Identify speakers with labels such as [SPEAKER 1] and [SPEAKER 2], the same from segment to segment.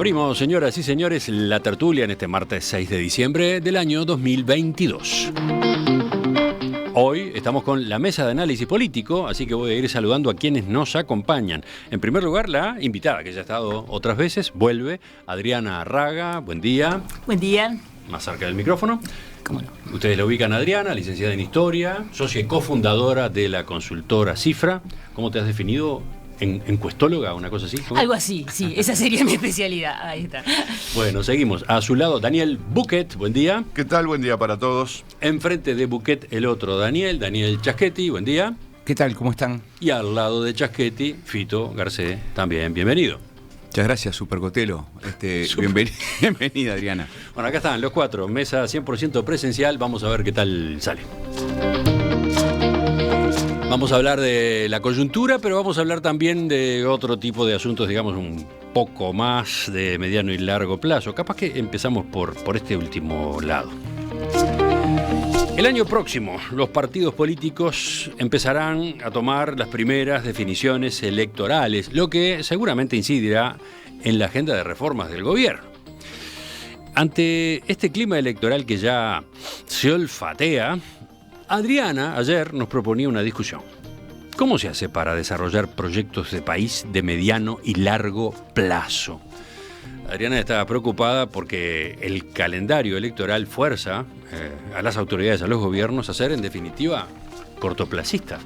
[SPEAKER 1] Abrimos, señoras y señores, la tertulia en este martes 6 de diciembre del año 2022. Hoy estamos con la mesa de análisis político, así que voy a ir saludando a quienes nos acompañan. En primer lugar, la invitada, que ya ha estado otras veces, vuelve, Adriana Arraga. Buen día.
[SPEAKER 2] Buen día.
[SPEAKER 1] Más cerca del micrófono.
[SPEAKER 2] ¿Cómo no?
[SPEAKER 1] Ustedes la ubican a Adriana, licenciada en Historia, socia y cofundadora de la consultora Cifra. ¿Cómo te has definido? ¿Encuestóloga? ¿Una cosa así? ¿Cómo?
[SPEAKER 2] Algo así, sí, esa sería mi especialidad. Ahí está.
[SPEAKER 1] Bueno, seguimos. A su lado, Daniel Buquet. Buen día.
[SPEAKER 3] ¿Qué tal? Buen día para todos.
[SPEAKER 1] Enfrente de Buquet, el otro Daniel Chaschetti. Buen día.
[SPEAKER 4] ¿Qué tal? ¿Cómo están?
[SPEAKER 1] Y al lado de Chaschetti, Fito Garcé. También, bienvenido.
[SPEAKER 4] Muchas gracias, Supercotelo. Bienvenida, Adriana.
[SPEAKER 1] Bueno, acá están los cuatro. Mesa 100% presencial. Vamos a ver qué tal sale. Vamos a hablar de la coyuntura, pero vamos a hablar también de otro tipo de asuntos, digamos, un poco más de mediano y largo plazo. Capaz que empezamos por este último lado. El año próximo, los partidos políticos empezarán a tomar las primeras definiciones electorales, lo que seguramente incidirá en la agenda de reformas del gobierno. Ante este clima electoral que ya se olfatea, Adriana ayer nos proponía una discusión. ¿Cómo se hace para desarrollar proyectos de país de mediano y largo plazo? Adriana estaba preocupada porque el calendario electoral fuerza a las autoridades, a los gobiernos, a ser, en definitiva, cortoplacistas.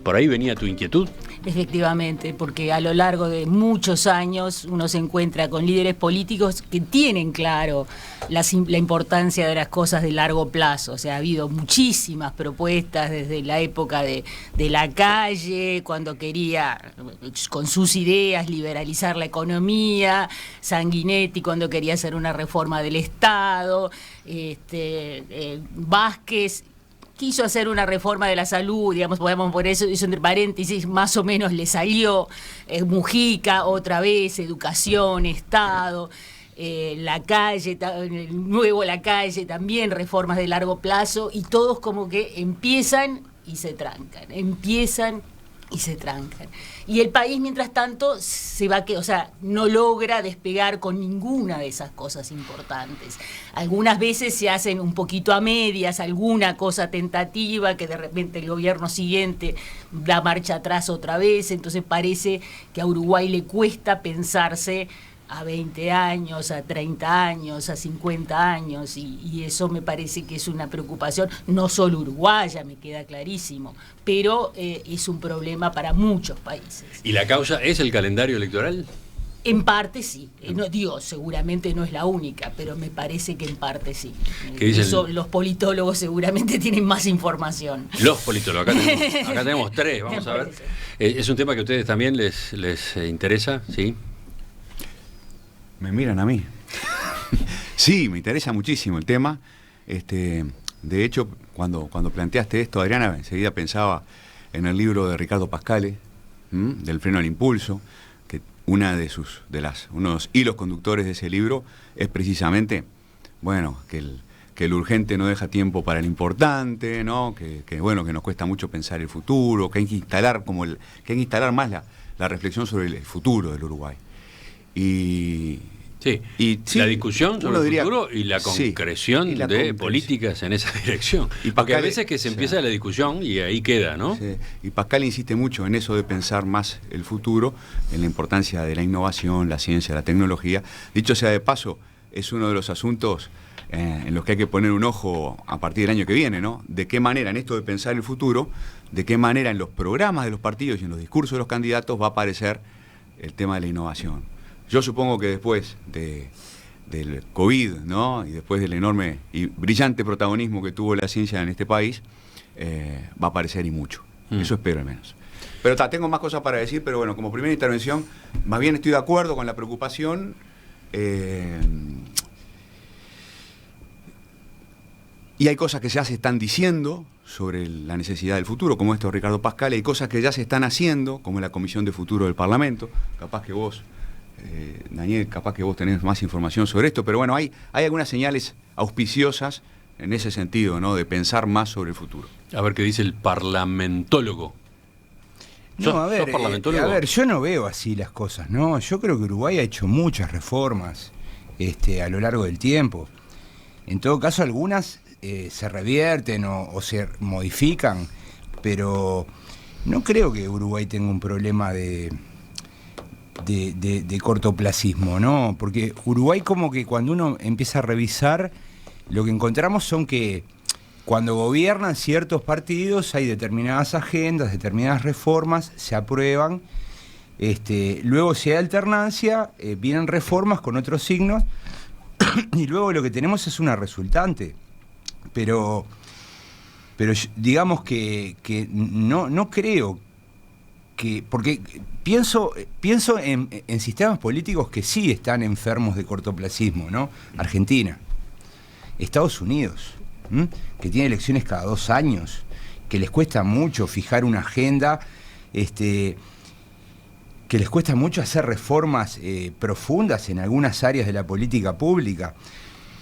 [SPEAKER 1] ¿Por ahí venía tu inquietud?
[SPEAKER 2] Efectivamente, porque a lo largo de muchos años uno se encuentra con líderes políticos que tienen claro la importancia de las cosas de largo plazo. O sea, ha habido muchísimas propuestas desde la época de Lacalle, cuando quería, con sus ideas, liberalizar la economía, Sanguinetti cuando quería hacer una reforma del Estado, Vázquez quiso hacer una reforma de la salud, digamos, podemos poner eso entre paréntesis, más o menos le salió. Mujica, otra vez, educación, Estado, Lacalle, el nuevo Lacalle, también reformas de largo plazo, y todos como que empiezan y se trancan, Y el país, mientras tanto, no logra despegar con ninguna de esas cosas importantes. Algunas veces se hacen un poquito a medias, alguna cosa tentativa, que de repente el gobierno siguiente da marcha atrás otra vez. Entonces parece que a Uruguay le cuesta pensarse a 20 años, a 30 años, a 50 años, y eso me parece que es una preocupación, no solo uruguaya, me queda clarísimo, pero es un problema para muchos países.
[SPEAKER 1] ¿Y la causa es el calendario electoral?
[SPEAKER 2] En parte sí, seguramente no es la única, pero me parece que en parte sí. Los politólogos seguramente tienen más información.
[SPEAKER 1] Los politólogos, acá tenemos tres, vamos a ver. ¿Es un tema que a ustedes también les interesa? Sí.
[SPEAKER 4] Me miran a mí. Sí, me interesa muchísimo el tema. De hecho, cuando planteaste esto, Adriana, enseguida pensaba en el libro de Ricardo Pascale, del freno al impulso, que uno de los hilos conductores de ese libro es precisamente, que el urgente no deja tiempo para el importante, ¿no? Que nos cuesta mucho pensar el futuro, que hay que instalar más la reflexión sobre el futuro del Uruguay. Sí,
[SPEAKER 1] la discusión sobre el futuro y la concreción de políticas en esa dirección. Porque a veces que se empieza la discusión y ahí queda, ¿no?
[SPEAKER 4] Sí. Y Pascal insiste mucho en eso de pensar más el futuro, en la importancia de la innovación, la ciencia, la tecnología. Dicho sea de paso, es uno de los asuntos en los que hay que poner un ojo a partir del año que viene, ¿no? De qué manera, en esto de pensar el futuro, de qué manera en los programas de los partidos y en los discursos de los candidatos va a aparecer el tema de la innovación. Yo supongo que después del COVID, ¿no? Y después del enorme y brillante protagonismo que tuvo la ciencia en este país, va a aparecer y mucho. Eso espero al menos. Pero tengo más cosas para decir, pero bueno, como primera intervención, más bien estoy de acuerdo con la preocupación. Y hay cosas que ya se están diciendo sobre la necesidad del futuro, como esto de Ricardo Pascal, hay cosas que ya se están haciendo, como la Comisión de Futuro del Parlamento. Capaz que vos, Daniel, tenés más información sobre esto, pero bueno, hay algunas señales auspiciosas en ese sentido, ¿no? De pensar más sobre el futuro.
[SPEAKER 1] A ver qué dice el parlamentólogo.
[SPEAKER 3] No, a ver,
[SPEAKER 1] parlamentólogo?
[SPEAKER 3] yo no veo así las cosas, ¿no? Yo creo que Uruguay ha hecho muchas reformas a lo largo del tiempo. En todo caso, algunas se revierten o se modifican, pero no creo que Uruguay tenga un problema de cortoplacismo, ¿no? Porque Uruguay, como que cuando uno empieza a revisar, lo que encontramos son que cuando gobiernan ciertos partidos hay determinadas agendas, determinadas reformas, se aprueban, luego si hay alternancia, vienen reformas con otros signos, y luego lo que tenemos es una resultante. Pero digamos que no creo que, porque pienso en sistemas políticos que sí están enfermos de cortoplacismo, ¿no? Argentina, Estados Unidos, que tiene elecciones cada 2 años, que les cuesta mucho fijar una agenda, que les cuesta mucho hacer reformas profundas en algunas áreas de la política pública.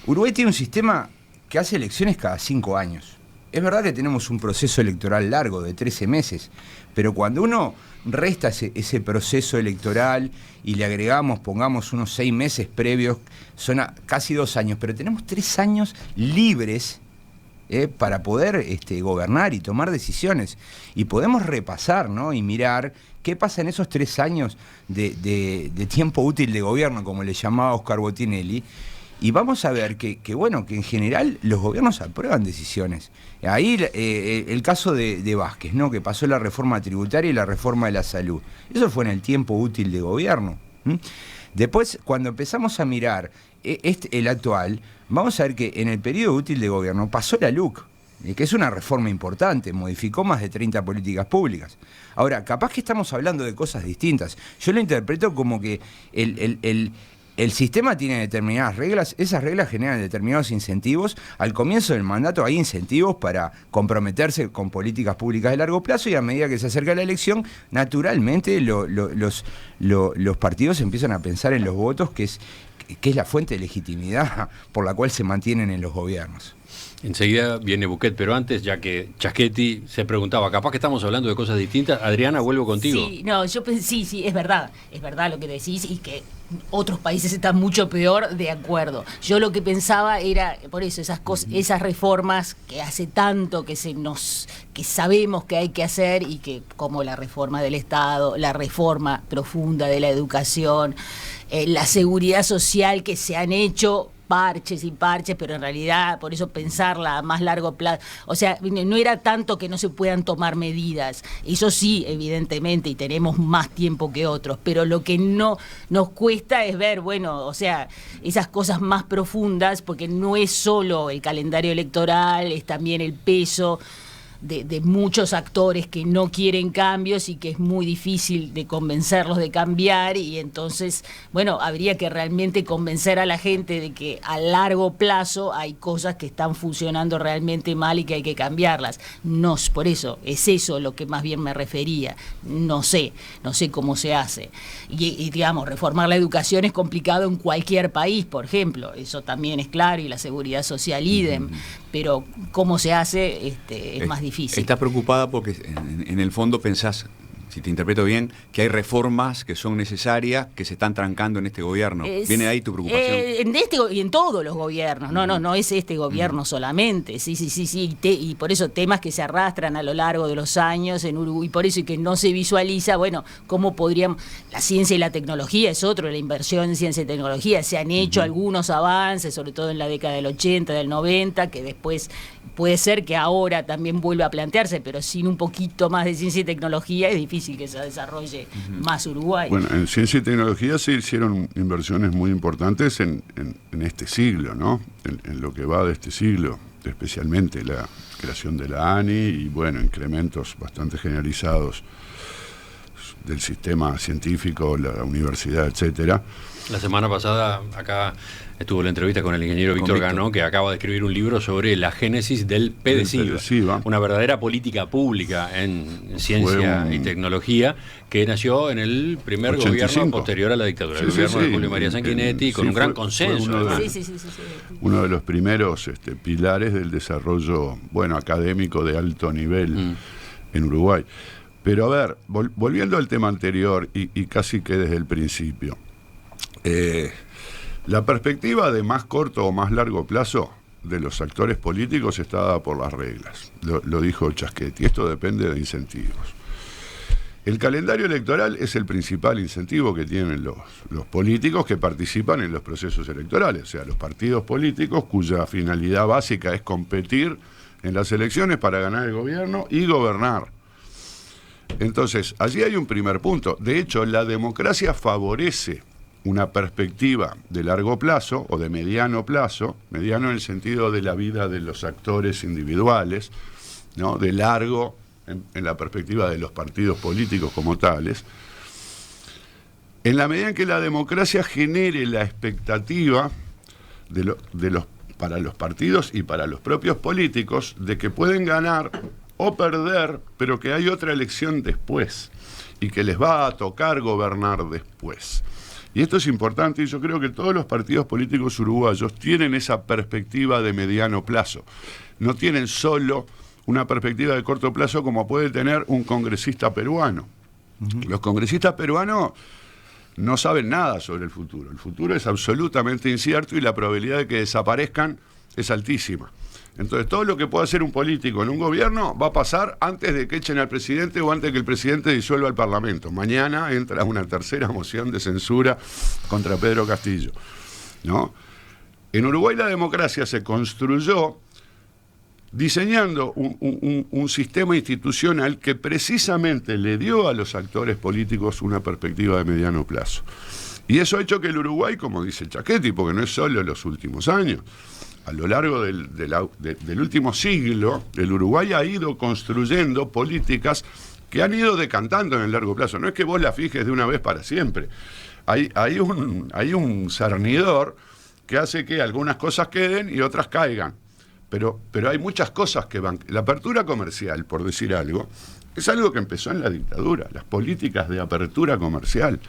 [SPEAKER 3] Uruguay tiene un sistema que hace elecciones cada 5 años. Es verdad que tenemos un proceso electoral largo de 13 meses, pero cuando uno resta ese proceso electoral y le agregamos, pongamos unos 6 meses previos, son casi 2 años, pero tenemos 3 años libres para poder gobernar y tomar decisiones. Y podemos repasar, ¿no? Y mirar qué pasa en esos 3 años de tiempo útil de gobierno, como le llamaba Oscar Botinelli. Y vamos a ver que en general los gobiernos aprueban decisiones. Ahí el caso de Vázquez, ¿no? Que pasó la reforma tributaria y la reforma de la salud. Eso fue en el tiempo útil de gobierno. Después, cuando empezamos a mirar el actual, vamos a ver que en el periodo útil de gobierno pasó la LUC, que es una reforma importante, modificó más de 30 políticas públicas. Ahora, capaz que estamos hablando de cosas distintas. Yo lo interpreto como que el sistema tiene determinadas reglas, esas reglas generan determinados incentivos. Al comienzo del mandato hay incentivos para comprometerse con políticas públicas de largo plazo, y a medida que se acerca la elección, naturalmente los partidos empiezan a pensar en los votos, que es la fuente de legitimidad por la cual se mantienen en los gobiernos.
[SPEAKER 1] Enseguida viene Buquet, pero antes, ya que Chaschetti se preguntaba, capaz que estamos hablando de cosas distintas. Adriana, vuelvo contigo.
[SPEAKER 2] Sí, no, yo pensé, sí, es verdad lo que decís, y que otros países están mucho peor, de acuerdo. Yo lo que pensaba era, por eso, esas cosas, esas reformas que hace tanto que sabemos que hay que hacer, y que, como la reforma del Estado, la reforma profunda de la educación, la seguridad social, que se han hecho parches y parches, pero en realidad, por eso pensarla a más largo plazo, o sea, no era tanto que no se puedan tomar medidas, eso sí, evidentemente, y tenemos más tiempo que otros, pero lo que no nos cuesta es ver, bueno, o sea, esas cosas más profundas, porque no es solo el calendario electoral, es también el peso de muchos actores que no quieren cambios y que es muy difícil de convencerlos de cambiar, y entonces, bueno, habría que realmente convencer a la gente de que a largo plazo hay cosas que están funcionando realmente mal y que hay que cambiarlas. No, por eso, es eso lo que más bien me refería. No sé cómo se hace. Y digamos, reformar la educación es complicado en cualquier país, por ejemplo, eso también es claro, y la seguridad social idem, pero cómo se hace es más difícil.
[SPEAKER 4] Estás preocupada porque en el fondo pensás, si te interpreto bien, que hay reformas que son necesarias, que se están trancando en este gobierno. ¿Viene de ahí tu preocupación?
[SPEAKER 2] En este y en todos los gobiernos, no es este gobierno solamente, sí, y por eso temas que se arrastran a lo largo de los años en Uruguay, por eso, y que no se visualiza, bueno, cómo podríamos, la ciencia y la tecnología es otro, la inversión en ciencia y tecnología, se han hecho algunos avances, sobre todo en la década del 80, del 90, que después puede ser que ahora también vuelva a plantearse, pero sin un poquito más de ciencia y tecnología es difícil que se desarrolle más Uruguay.
[SPEAKER 5] Bueno, en ciencia y tecnología se hicieron inversiones muy importantes en este siglo, ¿no? En lo que va de este siglo, especialmente la creación de la ANI y, bueno, incrementos bastante generalizados del sistema científico, la universidad, etcétera.
[SPEAKER 1] La semana pasada acá estuvo la entrevista con el ingeniero Víctor Ganó, que acaba de escribir un libro sobre la génesis del PDCIVA, una verdadera política pública en ciencia y tecnología, que nació en el primer 85. Gobierno posterior a la dictadura, el gobierno de Julio María Sanguinetti, con un gran consenso.
[SPEAKER 5] Uno de los primeros pilares del desarrollo, bueno, académico de alto nivel en Uruguay. Pero a ver, volviendo al tema anterior y casi que desde el principio, la perspectiva de más corto o más largo plazo de los actores políticos está dada por las reglas. Lo dijo Chaschetti, esto depende de incentivos. El calendario electoral es el principal incentivo que tienen los políticos que participan en los procesos electorales, o sea, los partidos políticos cuya finalidad básica es competir en las elecciones para ganar el gobierno y gobernar. Entonces, allí hay un primer punto. De hecho, la democracia favorece una perspectiva de largo plazo o de mediano plazo, mediano en el sentido de la vida de los actores individuales, ¿no? De largo en la perspectiva de los partidos políticos como tales, en la medida en que la democracia genere la expectativa para los partidos y para los propios políticos de que pueden ganar o perder, pero que hay otra elección después y que les va a tocar gobernar después. Y esto es importante, y yo creo que todos los partidos políticos uruguayos tienen esa perspectiva de mediano plazo. No tienen solo una perspectiva de corto plazo como puede tener un congresista peruano. Los congresistas peruanos no saben nada sobre el futuro. El futuro es absolutamente incierto y la probabilidad de que desaparezcan es altísima. Entonces, todo lo que pueda hacer un político en un gobierno va a pasar antes de que echen al presidente o antes de que el presidente disuelva el Parlamento. Mañana entra una tercera moción de censura contra Pedro Castillo, ¿no? En Uruguay la democracia se construyó diseñando un sistema institucional que precisamente le dio a los actores políticos una perspectiva de mediano plazo. Y eso ha hecho que el Uruguay, como dice Chaschetti, porque no es solo los últimos años, a lo largo del último siglo, el Uruguay ha ido construyendo políticas que han ido decantando en el largo plazo. No es que vos la fijes de una vez para siempre. Hay un cernidor que hace que algunas cosas queden y otras caigan. Pero hay muchas cosas que van. La apertura comercial, por decir algo, es algo que empezó en la dictadura, las políticas de apertura comercial,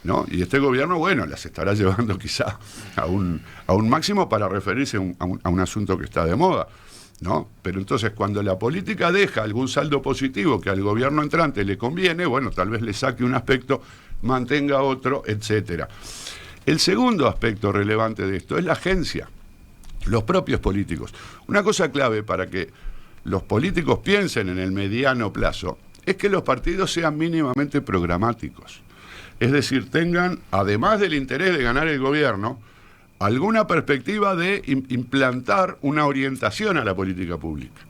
[SPEAKER 5] ¿no? Y este gobierno, bueno, las estará llevando quizá a un máximo para referirse a un asunto que está de moda, ¿no? Pero entonces cuando la política deja algún saldo positivo que al gobierno entrante le conviene, bueno, tal vez le saque un aspecto, mantenga otro, etcétera. El segundo aspecto relevante de esto es la agencia. Los propios políticos. Una cosa clave para que los políticos piensen en el mediano plazo es que los partidos sean mínimamente programáticos. Es decir, tengan, además del interés de ganar el gobierno, alguna perspectiva de implantar una orientación a la política pública,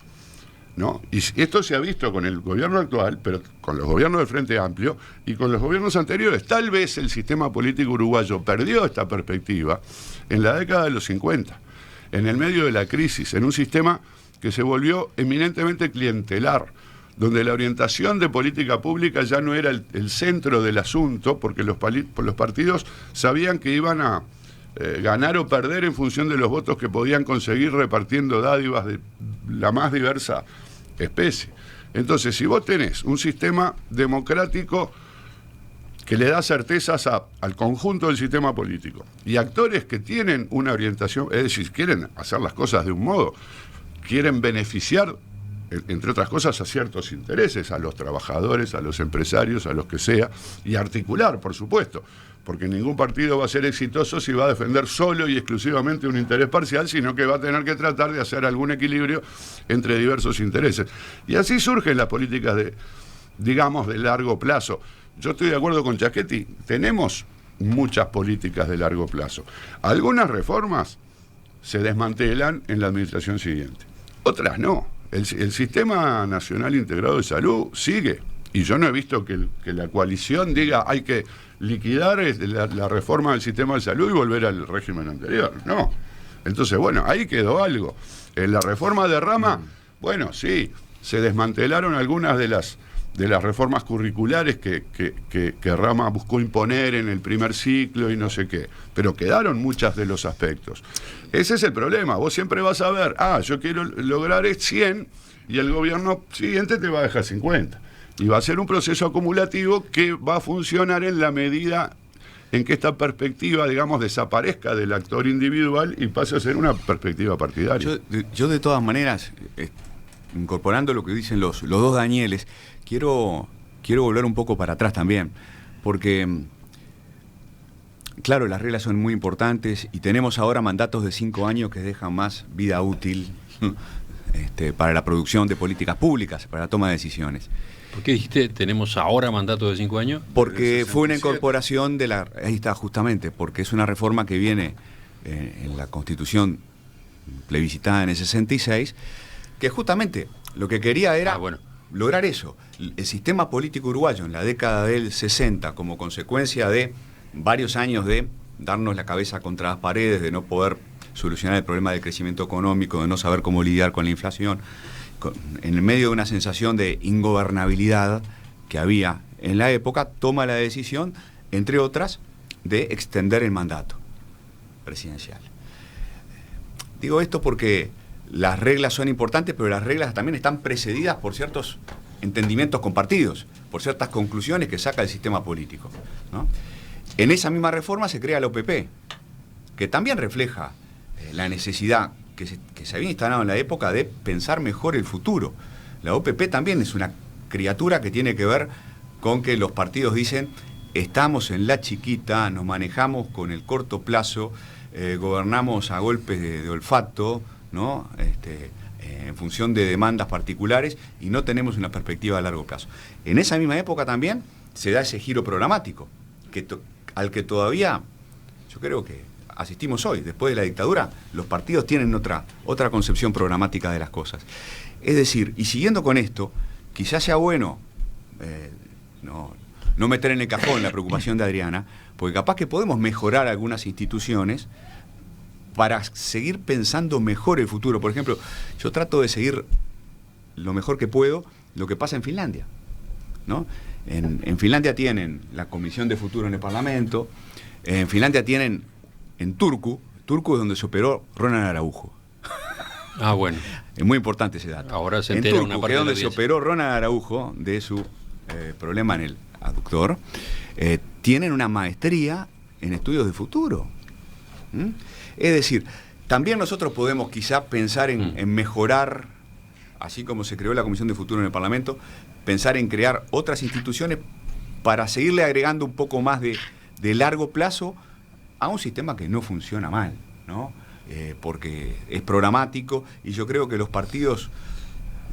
[SPEAKER 5] ¿no? Y esto se ha visto con el gobierno actual, pero con los gobiernos del Frente Amplio y con los gobiernos anteriores. Tal vez el sistema político uruguayo perdió esta perspectiva en la década de los 50. En el medio de la crisis, en un sistema que se volvió eminentemente clientelar, donde la orientación de política pública ya no era el centro del asunto, porque los partidos sabían que iban a ganar o perder en función de los votos que podían conseguir repartiendo dádivas de la más diversa especie. Entonces, si vos tenés un sistema democrático que le da certezas al conjunto del sistema político y actores que tienen una orientación, es decir, quieren hacer las cosas de un modo, quieren beneficiar, entre otras cosas, a ciertos intereses, a los trabajadores, a los empresarios, a los que sea, y articular, por supuesto, porque ningún partido va a ser exitoso si va a defender solo y exclusivamente un interés parcial, sino que va a tener que tratar de hacer algún equilibrio entre diversos intereses. Y así surgen las políticas de largo plazo. Yo estoy de acuerdo con Chaschetti, tenemos muchas políticas de largo plazo. Algunas reformas se desmantelan en la administración siguiente, otras no. El Sistema Nacional Integrado de Salud sigue, y yo no he visto que la coalición diga hay que liquidar la reforma del sistema de salud y volver al régimen anterior. No. Entonces, bueno, ahí quedó algo. En la reforma de Rama, bueno, sí, se desmantelaron algunas de las reformas curriculares que Rama buscó imponer en el primer ciclo y no sé qué, pero quedaron muchos de los aspectos. Ese es el problema, vos siempre vas a ver, yo quiero lograr 100 y el gobierno siguiente te va a dejar 50. Y va a ser un proceso acumulativo que va a funcionar en la medida en que esta perspectiva, digamos, desaparezca del actor individual y pase a ser una perspectiva partidaria.
[SPEAKER 4] Yo de todas maneras, incorporando lo que dicen los dos Danieles, quiero quiero volver un poco para atrás también, porque, claro, las reglas son muy importantes y tenemos ahora mandatos de 5 años que dejan más vida útil para la producción de políticas públicas, para la toma de decisiones.
[SPEAKER 1] ¿Por qué dijiste tenemos ahora mandato de 5 años?
[SPEAKER 4] Porque fue una incorporación de la... Ahí está, justamente, porque es una reforma que viene en la Constitución plebiscitada en el 66, que justamente lo que quería era lograr eso. El sistema político uruguayo en la década del 60, como consecuencia de varios años de darnos la cabeza contra las paredes, de no poder solucionar el problema del crecimiento económico, de no saber cómo lidiar con la inflación, en el medio de una sensación de ingobernabilidad que había en la época, toma la decisión, entre otras, de extender el mandato presidencial. Digo esto porque las reglas son importantes, pero las reglas también están precedidas por ciertos entendimientos compartidos, por ciertas conclusiones que saca el sistema político, ¿no? En esa misma reforma se crea la OPP, que también refleja la necesidad que se había instalado en la época de pensar mejor el futuro. La OPP también es una criatura que tiene que ver con que los partidos dicen, estamos en la chiquita, nos manejamos con el corto plazo, gobernamos a golpes de olfato, ¿no? En función de demandas particulares y no tenemos una perspectiva a largo plazo. En esa misma época también se da ese giro programático, al que todavía, yo creo que asistimos hoy, después de la dictadura, los partidos tienen otra concepción programática de las cosas. Es decir, y siguiendo con esto, quizás sea bueno no meter en el cajón la preocupación de Adriana, porque capaz que podemos mejorar algunas instituciones para seguir pensando mejor el futuro. Por ejemplo, yo trato de seguir lo mejor que puedo lo que pasa en Finlandia, ¿no? En Finlandia tienen la Comisión de Futuro en el Parlamento, en Finlandia tienen en Turku es donde se operó Ronald Araujo.
[SPEAKER 1] Ah, bueno.
[SPEAKER 4] Es muy importante ese dato.
[SPEAKER 1] Ahora se
[SPEAKER 4] en
[SPEAKER 1] entera
[SPEAKER 4] Turku,
[SPEAKER 1] una parte
[SPEAKER 4] que es donde
[SPEAKER 1] de
[SPEAKER 4] se operó Ronald Araujo de su problema en el aductor, tienen una maestría en estudios de futuro. Es decir, también nosotros podemos quizá pensar en mejorar, así como se creó la Comisión de Futuro en el Parlamento, pensar en crear otras instituciones para seguirle agregando un poco más de largo plazo a un sistema que no funciona mal, ¿no? Porque es programático y yo creo que los partidos...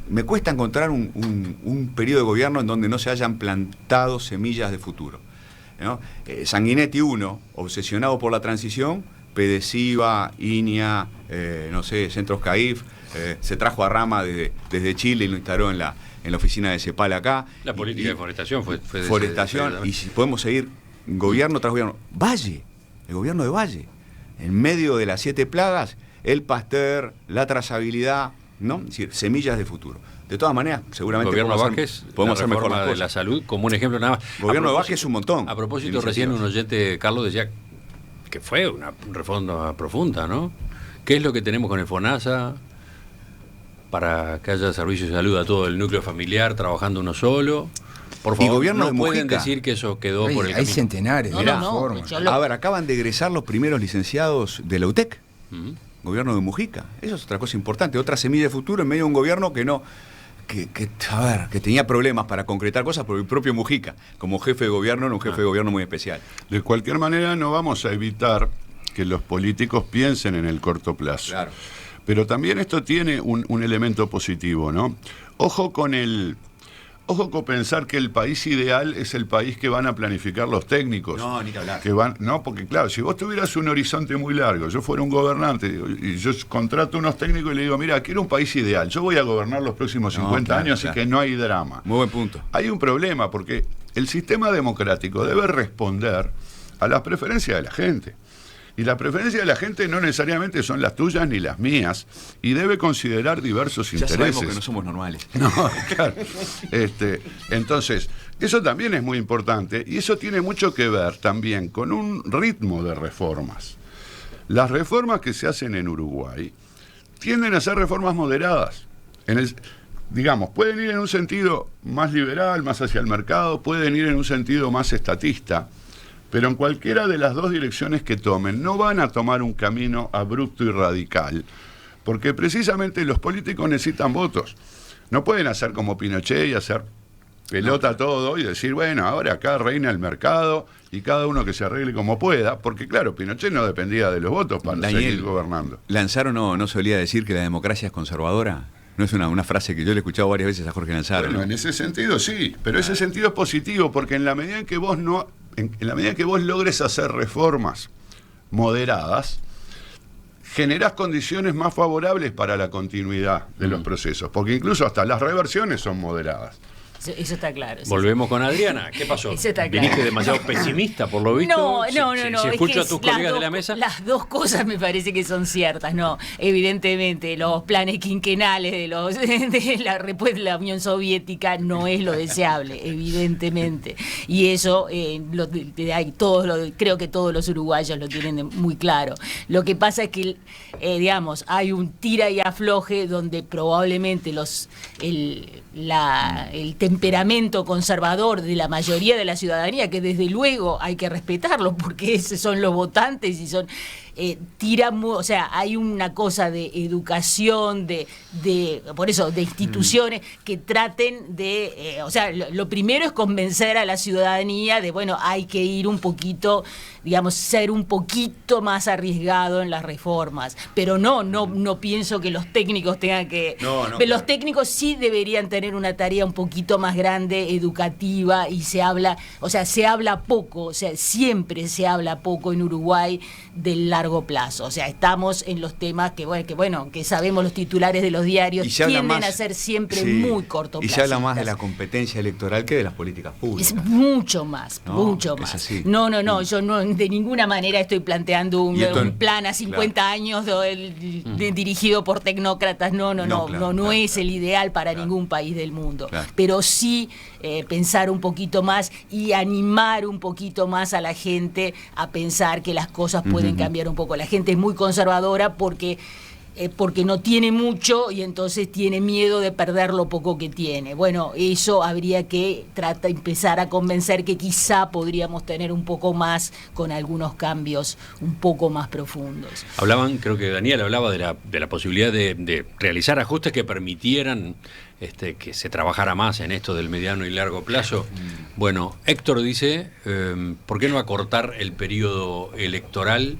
[SPEAKER 4] Me cuesta encontrar un periodo de gobierno en donde no se hayan plantado semillas de futuro, ¿no? Sanguinetti 1, obsesionado por la transición, Pedesiva, INIA, Centros CAIF, se trajo a Rama desde Chile y lo instaló en la oficina de CEPAL acá.
[SPEAKER 1] La política de forestación fue
[SPEAKER 4] forestación, y si podemos seguir gobierno tras gobierno. Valle, el gobierno de Valle, en medio de las 7 plagas, el Pasteur, la trazabilidad, ¿no? Es decir, semillas de futuro. De todas maneras, seguramente
[SPEAKER 1] podemos
[SPEAKER 4] hacer mejor las
[SPEAKER 1] de
[SPEAKER 4] cosas.
[SPEAKER 1] la salud, como un ejemplo nada más.
[SPEAKER 4] El gobierno de Vázquez es un montón.
[SPEAKER 1] A propósito, recién un oyente, Carlos, decía que fue una reforma profunda, ¿no? ¿Qué es lo que tenemos con el FONASA para que haya servicios de salud a todo el núcleo familiar trabajando uno solo? Por favor,
[SPEAKER 4] gobierno
[SPEAKER 1] no
[SPEAKER 4] de
[SPEAKER 1] pueden
[SPEAKER 4] Mujica.
[SPEAKER 1] decir que eso quedó por el
[SPEAKER 3] Hay
[SPEAKER 1] camino.
[SPEAKER 3] centenares de reformas.
[SPEAKER 4] A ver, acaban de egresar los primeros licenciados de la UTEC. Gobierno de Mujica. Eso es otra cosa importante, otra semilla de futuro en medio de un gobierno que tenía problemas para concretar cosas por el propio Mujica. Como jefe de gobierno, era un jefe de gobierno muy especial.
[SPEAKER 5] De cualquier manera, no vamos a evitar que los políticos piensen en el corto plazo.
[SPEAKER 4] Claro.
[SPEAKER 5] Pero también esto tiene un elemento positivo, ¿no? Ojo con pensar que el país ideal es el país que van a planificar los técnicos.
[SPEAKER 4] No, ni que hablar.
[SPEAKER 5] Porque claro, si vos tuvieras un horizonte muy largo, yo fuera un gobernante y yo contrato unos técnicos y le digo, mira, quiero un país ideal, yo voy a gobernar los próximos 50 años, así que no hay drama.
[SPEAKER 4] Muy buen punto.
[SPEAKER 5] Hay un problema porque el sistema democrático debe responder a las preferencias de la gente. Y las preferencias de la gente no necesariamente son las tuyas ni las mías, y debe considerar diversos
[SPEAKER 4] Ya
[SPEAKER 5] intereses.
[SPEAKER 4] sabemos que no somos normales.
[SPEAKER 5] No, claro. Entonces, eso también es muy importante, y eso tiene mucho que ver también con un ritmo de reformas. Las reformas que se hacen en Uruguay tienden a ser reformas moderadas. Pueden ir en un sentido más liberal, más hacia el mercado, pueden ir en un sentido más estatista, pero en cualquiera de las dos direcciones que tomen, no van a tomar un camino abrupto y radical, porque precisamente los políticos necesitan votos. No pueden hacer como Pinochet y hacer pelota todo y decir, bueno, ahora acá reina el mercado y cada uno que se arregle como pueda, porque claro, Pinochet no dependía de los votos para seguir gobernando.
[SPEAKER 4] ¿Lanzaro no solía decir que la democracia es conservadora? No es una frase que yo le he escuchado varias veces a Jorge Lanzaro.
[SPEAKER 5] Bueno,
[SPEAKER 4] ¿no?
[SPEAKER 5] En ese sentido sí, pero ese sentido es positivo, porque en la medida en que vos en la medida en que vos logres hacer reformas moderadas, generás condiciones más favorables para la continuidad de los procesos, porque incluso hasta las reversiones son moderadas.
[SPEAKER 2] Eso está claro.
[SPEAKER 1] Volvemos con Adriana. ¿Qué pasó?
[SPEAKER 2] Eso está claro.
[SPEAKER 1] ¿Viniste demasiado pesimista, por lo visto?
[SPEAKER 2] No.
[SPEAKER 1] Si escucho a tus colegas de la mesa.
[SPEAKER 2] Las dos cosas me parece que son ciertas, ¿no? Evidentemente, los planes quinquenales de la Unión Soviética no es lo deseable, evidentemente. Y eso creo que todos los uruguayos lo tienen muy claro. Lo que pasa es que, digamos, hay un tira y afloje donde probablemente el temperamento conservador de la mayoría de la ciudadanía, que desde luego hay que respetarlo porque esos son los votantes y son o sea, hay una cosa de educación, por eso, de instituciones que traten de, o sea, lo primero es convencer a la ciudadanía de, bueno, hay que ir un poquito, digamos, ser un poquito más arriesgado en las reformas, pero no pienso que los técnicos tengan que, pero los técnicos sí deberían tener una tarea un poquito más grande, educativa, y se habla poco, o sea, siempre se habla poco en Uruguay del largo plazo. O sea, estamos en los temas que sabemos los titulares de los diarios tienden a ser siempre muy corto plazo.
[SPEAKER 4] Y se habla más de la competencia electoral que de las políticas públicas.
[SPEAKER 2] Es mucho más.
[SPEAKER 4] Es así.
[SPEAKER 2] No, yo no de ninguna manera estoy planteando un plan a 50 años dirigido por tecnócratas. No es el ideal para ningún país del mundo.
[SPEAKER 4] Claro.
[SPEAKER 2] Pero sí pensar un poquito más y animar un poquito más a la gente a pensar que las cosas pueden cambiar un poco. La gente es muy conservadora porque no tiene mucho y entonces tiene miedo de perder lo poco que tiene. Bueno, eso habría que empezar a convencer que quizá podríamos tener un poco más con algunos cambios un poco más profundos.
[SPEAKER 1] Creo que Daniel hablaba de la posibilidad de realizar ajustes que permitieran que se trabajara más en esto del mediano y largo plazo. Bueno, Héctor dice, ¿por qué no acortar el periodo electoral?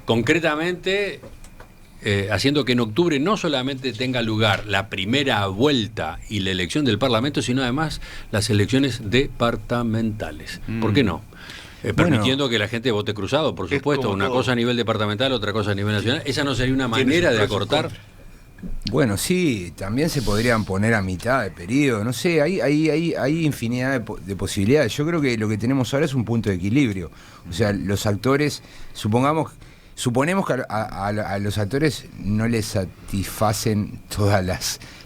[SPEAKER 1] Concretamente, haciendo que en octubre no solamente tenga lugar la primera vuelta y la elección del Parlamento, sino además las elecciones departamentales. ¿Por qué no? Permitiendo que la gente vote cruzado, por supuesto, una cosa a nivel departamental, otra cosa a nivel nacional. ¿Esa no sería una manera de acortar?
[SPEAKER 3] Bueno, sí, también se podrían poner a mitad de periodo, no sé, hay infinidad de posibilidades. Yo creo que lo que tenemos ahora es un punto de equilibrio. O sea, los actores, suponemos que a los actores no les satisfacen todas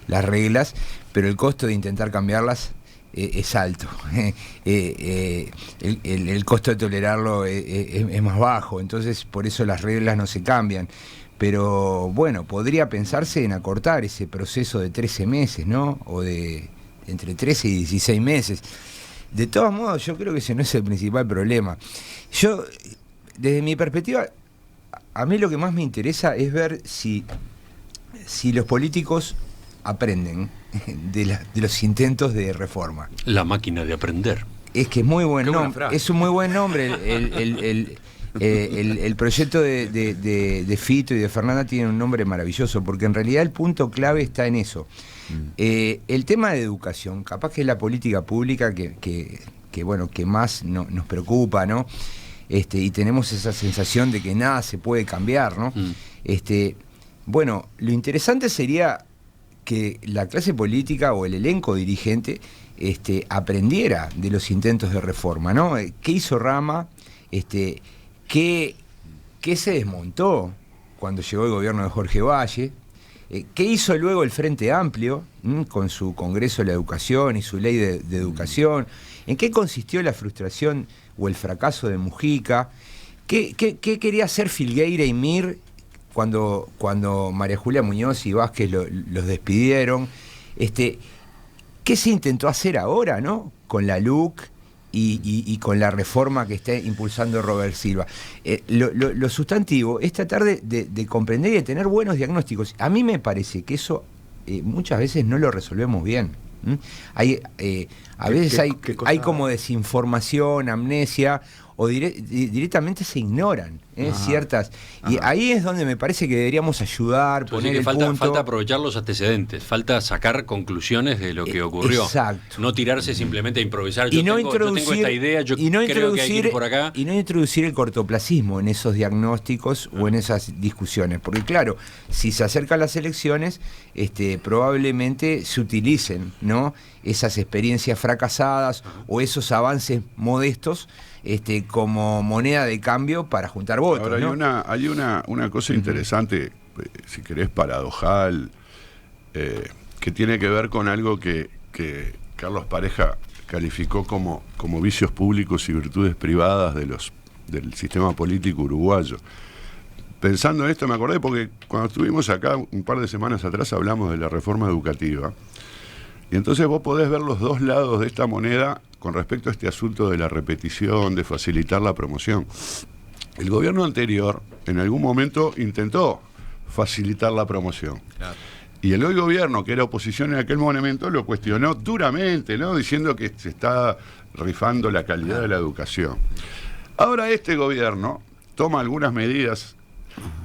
[SPEAKER 3] las reglas, pero el costo de intentar cambiarlas es alto. El costo de tolerarlo es más bajo, entonces por eso las reglas no se cambian. Pero bueno, podría pensarse en acortar ese proceso de 13 meses, ¿no? O de entre 13 y 16 meses. De todos modos, yo creo que ese no es el principal problema. Yo, desde mi perspectiva, a mí lo que más me interesa es ver si los políticos aprenden de los intentos de reforma.
[SPEAKER 1] La máquina de aprender.
[SPEAKER 3] Es que es muy buen nombre. Es un muy buen nombre. El proyecto de Fito y de Fernanda tiene un nombre maravilloso, porque en realidad el punto clave está en eso. El tema de educación, capaz que es la política pública que más nos preocupa, ¿no? Y tenemos esa sensación de que nada se puede cambiar, ¿no? Bueno, lo interesante sería que la clase política o el elenco dirigente aprendiera de los intentos de reforma, ¿no? ¿Qué hizo Rama? ¿Qué se desmontó cuando llegó el gobierno de Jorge Valle? ¿Qué hizo luego el Frente Amplio con su Congreso de la Educación y su Ley de Educación? ¿En qué consistió la frustración o el fracaso de Mujica? ¿Qué quería hacer Filgueira y Mir cuando María Julia Muñoz y Vázquez los despidieron? ¿Qué se intentó hacer ahora, ¿no? Con la LUC y con la reforma que está impulsando Robert Silva. Lo sustantivo es tratar de comprender y de tener buenos diagnósticos. A mí me parece que eso muchas veces no lo resolvemos bien. A veces
[SPEAKER 4] ¿Qué cosa?
[SPEAKER 3] hay como desinformación, amnesia, o directamente se ignoran ciertas. Y ahí es donde me parece que deberíamos ayudar,
[SPEAKER 1] Entonces,
[SPEAKER 3] poner
[SPEAKER 1] que
[SPEAKER 3] el
[SPEAKER 1] falta,
[SPEAKER 3] punto.
[SPEAKER 1] falta aprovechar los antecedentes, falta sacar conclusiones de lo que ocurrió.
[SPEAKER 3] Exacto.
[SPEAKER 1] No tirarse simplemente a improvisar.
[SPEAKER 3] Y
[SPEAKER 1] Yo
[SPEAKER 3] no
[SPEAKER 1] tengo esta idea, yo
[SPEAKER 3] y no
[SPEAKER 1] creo que hay que ir por acá.
[SPEAKER 3] Y no introducir el cortoplacismo en esos diagnósticos o en esas discusiones. Porque claro, si se acercan las elecciones, probablemente se utilicen, ¿no?, esas experiencias fracasadas o esos avances modestos como moneda de cambio para juntar votos.
[SPEAKER 5] Ahora,
[SPEAKER 3] ¿no?
[SPEAKER 5] hay una cosa interesante, si querés, paradojal, que tiene que ver con algo que Carlos Pareja calificó como vicios públicos y virtudes privadas del sistema político uruguayo. Pensando en esto me acordé porque cuando estuvimos acá un par de semanas atrás hablamos de la reforma educativa, y entonces vos podés ver los dos lados de esta moneda con respecto a este asunto de la repetición, de facilitar la promoción. El gobierno anterior en algún momento intentó facilitar la promoción.
[SPEAKER 4] Claro.
[SPEAKER 5] Y el hoy gobierno, que era oposición en aquel momento, lo cuestionó duramente, ¿no?, diciendo que se está rifando la calidad de la educación. Ahora este gobierno toma algunas medidas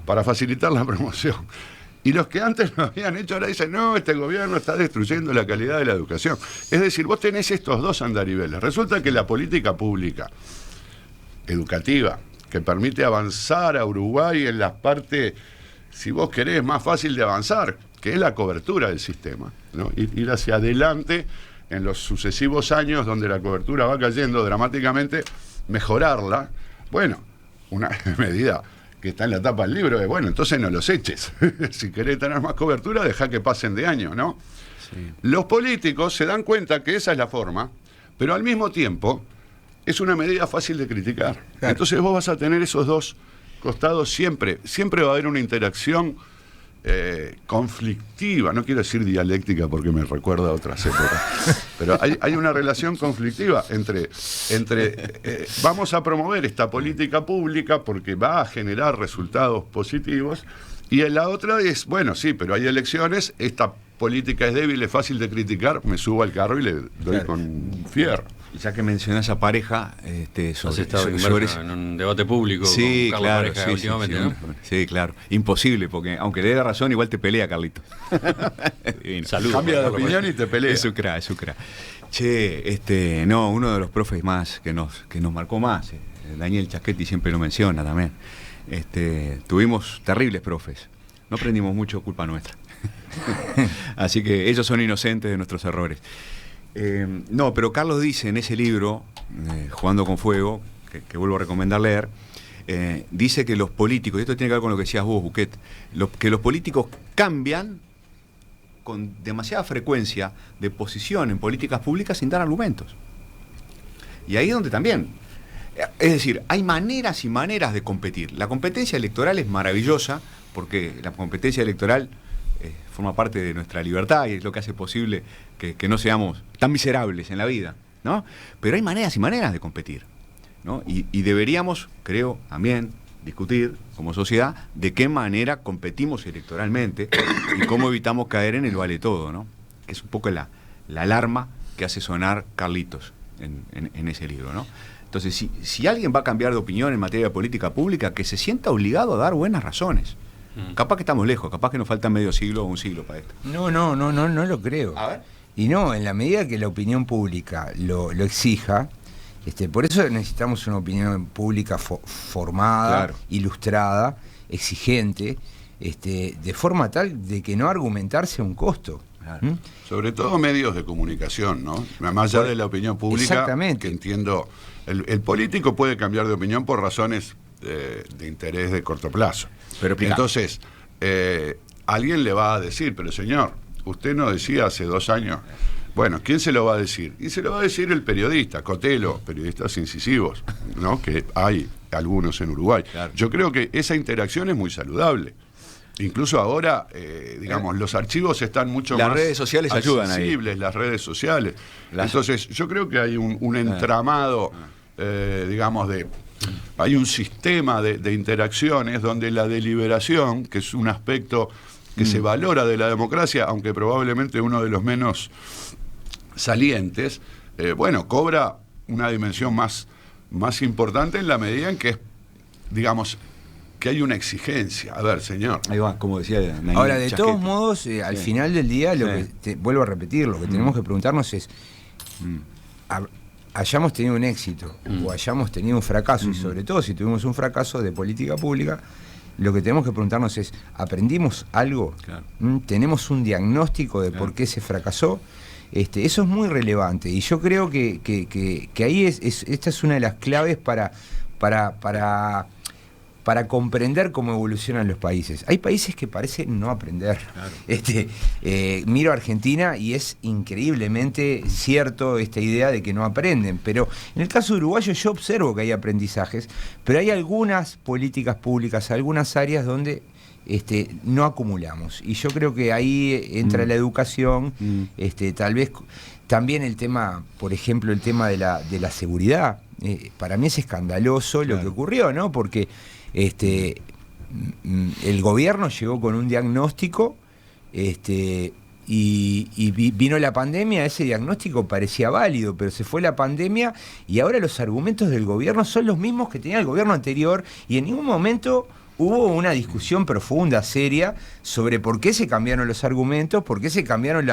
[SPEAKER 5] para facilitar la promoción. Y los que antes lo habían hecho ahora dicen, no, este gobierno está destruyendo la calidad de la educación. Es decir, vos tenés estos dos andariveles. Resulta que la política pública educativa, que permite avanzar a Uruguay en la parte, si vos querés, más fácil de avanzar, que es la cobertura del sistema, ¿no? Ir hacia adelante en los sucesivos años donde la cobertura va cayendo dramáticamente, mejorarla. Bueno, una medida que está en la tapa del libro es, bueno, entonces no los eches. Si querés tener más cobertura, dejá que pasen de año, ¿no? Sí. Los políticos se dan cuenta que esa es la forma, pero al mismo tiempo es una medida fácil de criticar. Claro. Entonces vos vas a tener esos dos costados siempre. Siempre va a haber una interacción conflictiva, no quiero decir dialéctica porque me recuerda a otras épocas, pero hay una relación conflictiva entre vamos a promover esta política pública porque va a generar resultados positivos, y en la otra es, bueno, sí, pero hay elecciones, esta política es débil, es fácil de criticar, me subo al carro y le doy con fierro.
[SPEAKER 4] Ya que mencionás a Pareja,
[SPEAKER 1] has estado en un debate público
[SPEAKER 4] sí,
[SPEAKER 1] con
[SPEAKER 4] claro,
[SPEAKER 1] Pareja
[SPEAKER 4] sí,
[SPEAKER 1] últimamente,
[SPEAKER 4] sí,
[SPEAKER 1] ¿no?
[SPEAKER 4] Sí, claro. Imposible, porque aunque le dé razón, igual te pelea, Carlito.
[SPEAKER 1] Saludos.
[SPEAKER 5] Cambia de opinión y te pelea.
[SPEAKER 4] Es un crack, es un crack. Che, no, uno de los profes más que nos marcó más, Daniel Chaschetti siempre lo menciona también. Tuvimos terribles profes. No aprendimos mucho, culpa nuestra. Así que ellos son inocentes de nuestros errores. No, pero Carlos dice en ese libro, Jugando con Fuego, que vuelvo a recomendar leer, dice que los políticos, y esto tiene que ver con lo que decías vos, Buquet, que los políticos cambian con demasiada frecuencia de posición en políticas públicas sin dar argumentos. Y ahí es donde también, es decir, hay maneras y maneras de competir. La competencia electoral es maravillosa, porque la competencia electoral forma parte de nuestra libertad y es lo que hace posible que no seamos tan miserables en la vida, ¿no? Pero hay maneras y maneras de competir, ¿no? Y deberíamos, creo, también discutir como sociedad de qué manera competimos electoralmente y cómo evitamos caer en el vale todo, ¿no? Que es un poco la alarma que hace sonar Carlitos en ese libro, ¿no? Entonces, si alguien va a cambiar de opinión en materia de política pública, que se sienta obligado a dar buenas razones. Capaz que estamos lejos, capaz que nos falta medio siglo o un siglo para esto.
[SPEAKER 3] No lo creo.
[SPEAKER 4] A ver.
[SPEAKER 3] Y no, en la medida que la opinión pública lo exija, por eso necesitamos una opinión pública formada, claro, ilustrada, exigente, de forma tal de que no argumentarse un costo.
[SPEAKER 5] Claro. Sobre todo medios de comunicación, ¿no? Más allá de la opinión pública.
[SPEAKER 3] Exactamente.
[SPEAKER 5] Que entiendo, el político puede cambiar de opinión por razones de interés de corto plazo. Pero entonces, alguien le va a decir, pero señor, usted no decía hace 2 años. Bueno, ¿quién se lo va a decir? Y se lo va a decir el periodista, Cotelo, periodistas incisivos, ¿no? Que hay algunos en Uruguay. Claro. Yo creo que esa interacción es muy saludable. Incluso ahora, digamos, los archivos están mucho
[SPEAKER 4] las
[SPEAKER 5] más
[SPEAKER 4] redes sociales ayudan ahí.
[SPEAKER 5] Las redes sociales. Entonces, yo creo que hay un entramado, digamos, hay un sistema de interacciones donde la deliberación, que es un aspecto que se valora de la democracia, aunque probablemente uno de los menos salientes, bueno, cobra una dimensión más importante en la medida en que es, digamos, que hay una exigencia. A ver, señor.
[SPEAKER 4] Ahí va, como decía Naim.
[SPEAKER 3] Ahora, de
[SPEAKER 4] Chasquete.
[SPEAKER 3] todos modos, al final del día, vuelvo a repetir, lo que tenemos que preguntarnos es, hayamos tenido un éxito o hayamos tenido un fracaso, y sobre todo si tuvimos un fracaso de política pública, lo que tenemos que preguntarnos es, ¿aprendimos algo?
[SPEAKER 4] Claro.
[SPEAKER 3] ¿Tenemos un diagnóstico de por qué se fracasó? Eso es muy relevante, y yo creo que ahí esta es una de las claves para comprender cómo evolucionan los países. Hay países que parecen no aprender. Claro. Miro a Argentina y es increíblemente cierto esta idea de que no aprenden, pero en el caso uruguayo yo observo que hay aprendizajes, pero hay algunas políticas públicas, algunas áreas donde no acumulamos, y yo creo que ahí entra la educación, tal vez también el tema, por ejemplo, el tema de la seguridad. Para mí es escandaloso lo que ocurrió, ¿no? Porque el gobierno llegó con un diagnóstico, y vino la pandemia, ese diagnóstico parecía válido, pero se fue la pandemia y ahora los argumentos del gobierno son los mismos que tenía el gobierno anterior, y en ningún momento hubo una discusión profunda, seria, sobre por qué se cambiaron los argumentos, por qué se cambiaron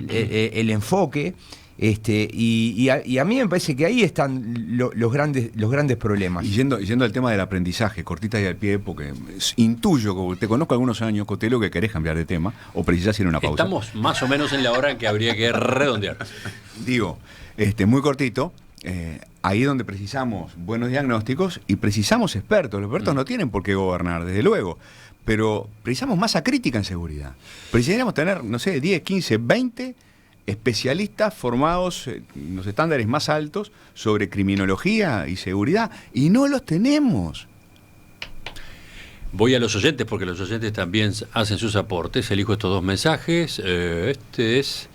[SPEAKER 3] el enfoque. Y a mí me parece que ahí están los grandes problemas.
[SPEAKER 4] Y yendo al tema del aprendizaje, cortita y al pie, porque intuyo, te conozco algunos años, Cotelo, que querés cambiar de tema, o precisás ir a una pausa.
[SPEAKER 1] Estamos más o menos en la hora en que habría que redondear.
[SPEAKER 4] Digo, muy cortito, ahí donde precisamos buenos diagnósticos y precisamos expertos. Los expertos no tienen por qué gobernar, desde luego, pero precisamos masa crítica en seguridad. Precisamos tener, no sé, 10, 15, 20 especialistas formados en los estándares más altos sobre criminología y seguridad, y no los tenemos.
[SPEAKER 1] Voy a los oyentes, porque los oyentes también hacen sus aportes. Elijo estos dos mensajes. Este es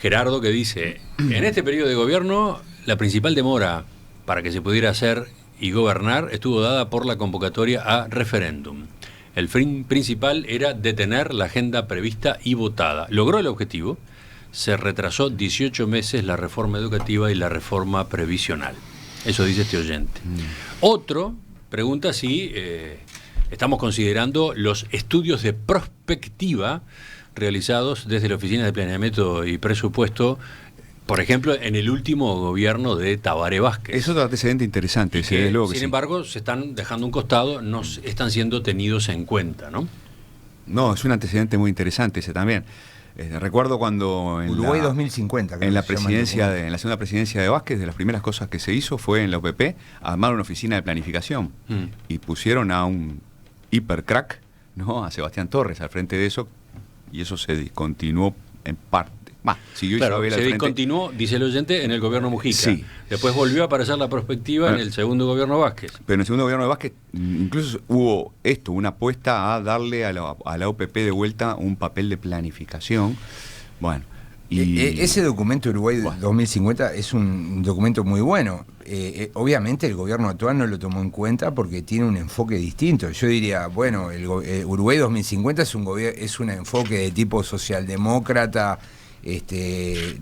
[SPEAKER 1] Gerardo, que dice: en este periodo de gobierno, la principal demora para que se pudiera hacer y gobernar estuvo dada por la convocatoria a referéndum. El fin principal era detener la agenda prevista y votada. Logró el objetivo. Se retrasó 18 meses la reforma educativa y la reforma previsional. Eso dice este oyente. Otro pregunta si estamos considerando los estudios de prospectiva realizados desde la Oficina de Planeamiento y Presupuesto, por ejemplo, en el último gobierno de Tabaré Vázquez.
[SPEAKER 4] Es otro antecedente interesante.
[SPEAKER 1] Que, sin embargo, se están dejando a un costado, no están siendo tenidos en cuenta, ¿no?
[SPEAKER 4] No, es un antecedente muy interesante ese también. Recuerdo cuando en
[SPEAKER 3] Uruguay 2050,
[SPEAKER 4] en la segunda presidencia de Vázquez, de las primeras cosas que se hizo fue en la OPP armar una oficina de planificación y pusieron a un hipercrack, ¿no? A Sebastián Torres al frente de eso, y eso se discontinuó en parte. Siguió
[SPEAKER 1] claro,
[SPEAKER 4] Isabel
[SPEAKER 1] se discontinuó, dice el oyente, en el gobierno Mujica.
[SPEAKER 4] Sí.
[SPEAKER 1] Después volvió a aparecer la perspectiva en el segundo gobierno Vázquez.
[SPEAKER 4] Pero en el segundo gobierno de Vázquez incluso hubo una apuesta a darle a la OPP de vuelta un papel de planificación. Bueno. Y
[SPEAKER 3] ese documento Uruguay 2050 es un documento muy bueno. Obviamente el gobierno actual no lo tomó en cuenta porque tiene un enfoque distinto. Yo diría, bueno, el Uruguay 2050 es un enfoque de tipo socialdemócrata,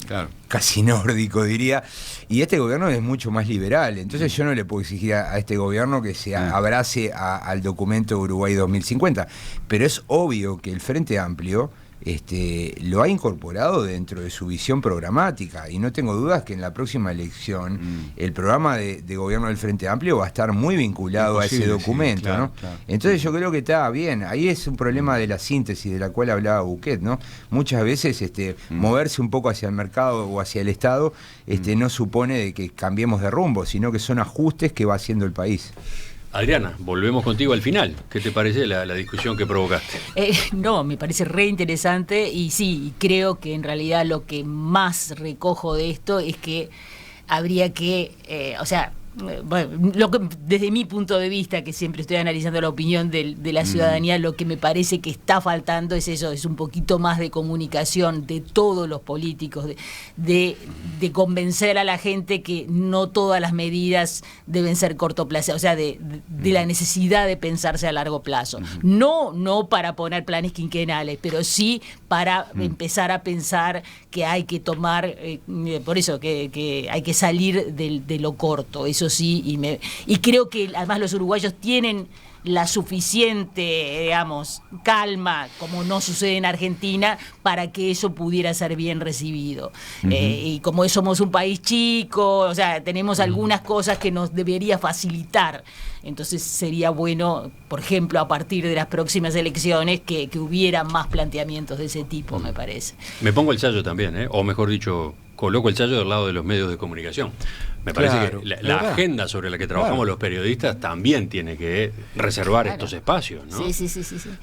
[SPEAKER 4] claro,
[SPEAKER 3] casi nórdico, diría, y este gobierno es mucho más liberal. Entonces yo no le puedo exigir a este gobierno que se abrace al documento Uruguay 2050, pero es obvio que el Frente Amplio lo ha incorporado dentro de su visión programática, y no tengo dudas que en la próxima elección el programa de gobierno del Frente Amplio va a estar muy vinculado a ese documento, sí, claro, ¿no? Claro. Entonces yo creo que está bien. Ahí es un problema de la síntesis de la cual hablaba Buquet, ¿no? Muchas veces moverse un poco hacia el mercado o hacia el Estado no supone de que cambiemos de rumbo, sino que son ajustes que va haciendo el país.
[SPEAKER 1] Adriana, volvemos contigo al final. ¿Qué te parece la discusión que provocaste?
[SPEAKER 2] No, me parece re interesante, y sí, creo que en realidad lo que más recojo de esto es que habría que, Bueno, desde mi punto de vista, que siempre estoy analizando la opinión de la ciudadanía, lo que me parece que está faltando es eso, es un poquito más de comunicación de todos los políticos, de convencer a la gente que no todas las medidas deben ser cortoplacistas, o sea, de la necesidad de pensarse a largo plazo. No para poner planes quinquenales, pero sí para empezar a pensar que hay que tomar, por eso, que hay que salir de lo corto. Eso sí, y creo que además los uruguayos tienen la suficiente, digamos, calma, como no sucede en Argentina, para que eso pudiera ser bien recibido. Y como somos un país chico, o sea, tenemos algunas cosas que nos debería facilitar. Entonces sería bueno, por ejemplo, a partir de las próximas elecciones, que hubiera más planteamientos de ese tipo, me parece.
[SPEAKER 1] Me pongo el sayo también, o mejor dicho, coloco el sayo del lado de los medios de comunicación. Me parece
[SPEAKER 3] Claro,
[SPEAKER 1] que la agenda sobre la que trabajamos los periodistas también tiene que reservar estos espacios, ¿no?
[SPEAKER 2] Sí.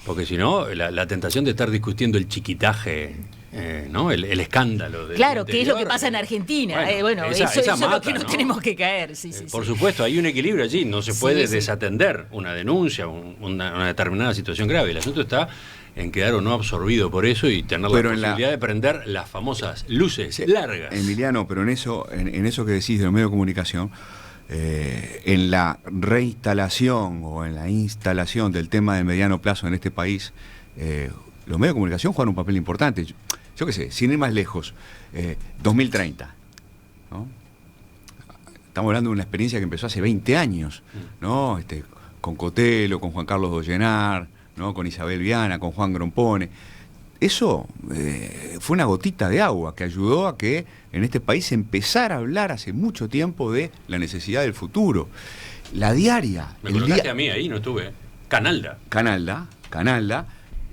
[SPEAKER 1] Porque si no, la tentación de estar discutiendo el chiquitaje, ¿no? El escándalo del
[SPEAKER 2] Claro, que es lo
[SPEAKER 1] interior,
[SPEAKER 2] que pasa en Argentina.
[SPEAKER 1] esa
[SPEAKER 2] Eso es lo
[SPEAKER 1] mata,
[SPEAKER 2] que no tenemos que caer.
[SPEAKER 1] Por supuesto, hay un equilibrio allí, no se puede desatender una denuncia, una determinada situación grave. El asunto está en quedar o no absorbido por eso y tener la posibilidad de prender las famosas luces largas.
[SPEAKER 4] Emiliano, pero en eso que decís de los medios de comunicación, en la reinstalación o en la instalación del tema de mediano plazo en este país, los medios de comunicación juegan un papel importante. Yo qué sé, sin ir más lejos, 2030, ¿no? Estamos hablando de una experiencia que empezó hace 20 años, ¿no? Con Cotelo, con Juan Carlos Dollenar, ¿no? Con Isabel Viana, con Juan Grompone. Eso fue una gotita de agua que ayudó a que en este país se empezara a hablar hace mucho tiempo de la necesidad del futuro. La diaria.
[SPEAKER 1] Me colocaste a mí ahí, no estuve. Canalda.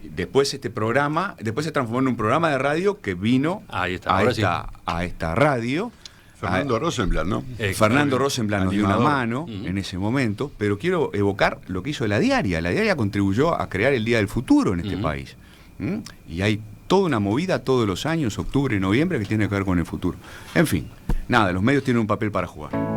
[SPEAKER 1] Después este programa, después se transformó en un programa de radio que vino a esta radio.
[SPEAKER 5] Fernando Rosenblatt, ¿no?
[SPEAKER 4] Fernando Rosenblatt nos dio una mano
[SPEAKER 1] Uh-huh.
[SPEAKER 4] en ese momento, pero quiero evocar lo que hizo la diaria. La diaria contribuyó a crear el Día del Futuro en este país. Y hay toda una movida todos los años, octubre y noviembre, que tiene que ver con el futuro. En fin, nada, los medios tienen un papel para jugar.